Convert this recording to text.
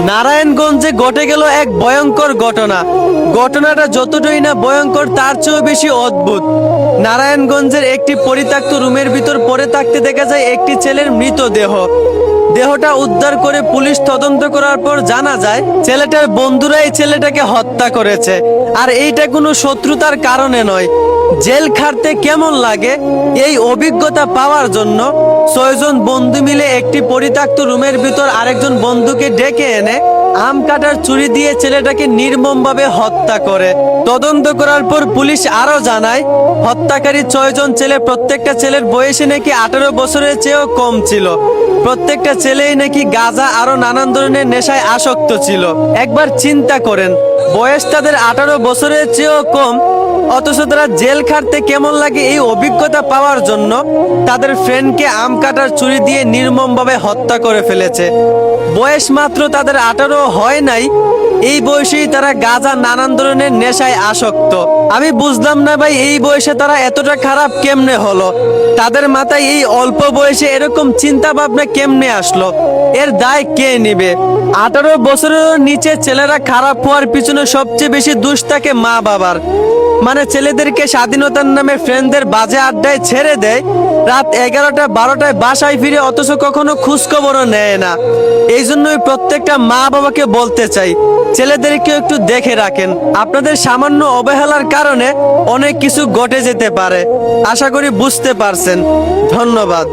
নারায়ণগঞ্জে ঘটে গেল এক ভয়ঙ্কর ঘটনা। ঘটনাটা যতটাই না ভয়ঙ্কর তার চেয়েও বেশি অদ্ভুত। নারায়ণগঞ্জের একটি পরিত্যক্ত রুমের ভিতর পড়ে থাকতে দেখা যায় একটি ছেলের মৃতদেহ। দেহটা উদ্ধার করে পুলিশ তদন্ত করার পর জানা যায় ছেলেটার বন্ধুরা এই ছেলেটাকে হত্যা করেছে। আর এইটা কোনো শত্রুতার কারণে নয়। জেল খাটতে কেমন লাগে এই অভিজ্ঞতা পাওয়ার জন্য 6জন বন্ধু মিলে একটি পরিত্যক্ত রুমের ভিতর আরেকজন বন্ধুকে ডেকে এনে আম কাটার ছুরি দিয়ে ছেলেটাকে নির্মমভাবে হত্যা করে। তদন্ত করার পর পুলিশ আরো জানায় হত্যাকারী 6জন ছেলে প্রত্যেকটা ছেলের বয়সে নাকি 18 বছরের চেয়েও কম ছিল। প্রত্যেকটা ছেলেই নাকি গাঁজা আরো নানান ধরনের নেশায় আসক্ত ছিল। একবার চিন্তা করেন, বয়স তাদের 18 বছরের চেয়েও কম, অথচ তারা জেল খাটতে কেমন লাগে এই অভিজ্ঞতা পাওয়ার জন্য তাদের ফ্রেন্ডকে আম কাটার ছুরি দিয়ে নির্মমভাবে হত্যা করে ফেলেছে। বয়স মাত্র তাদের 18 হয় নাই, এই বয়সেই তারা গাঁজা নানান ধরনের নেশায় আসক্ত। আমি বুঝলাম না ভাই, এই বয়সে তারা এতটা খারাপ কেমনে হলো? তাদের মাথায় এই অল্প বয়সে এরকম চিন্তা ভাবনা কেমনে আসলো? এর দায় কে নিবে? 18 বছরের নিচে ছেলেরা খারাপ হওয়ার পিছনে সবচেয়ে বেশি দোষ থাকে মা বাবার। মানে ছেলেদেরকে স্বাধীনতার নামে ফ্রেন্ডদের বাজে আড্ডায় ছেড়ে দেয়, রাত 11টা 12টায় বাসায় ফিরে, অথচ কখনো খোঁজখবরও নেয় না। এই জন্যই প্রত্যেকটা মা বাবাকে বলতে চাই, ছেলেদেরকে একটু দেখে রাখেন। আপনাদের সামান্য অবহেলার কারণে অনেক কিছু ঘটে যেতে পারে। আশা করি বুঝতে পারছেন। ধন্যবাদ।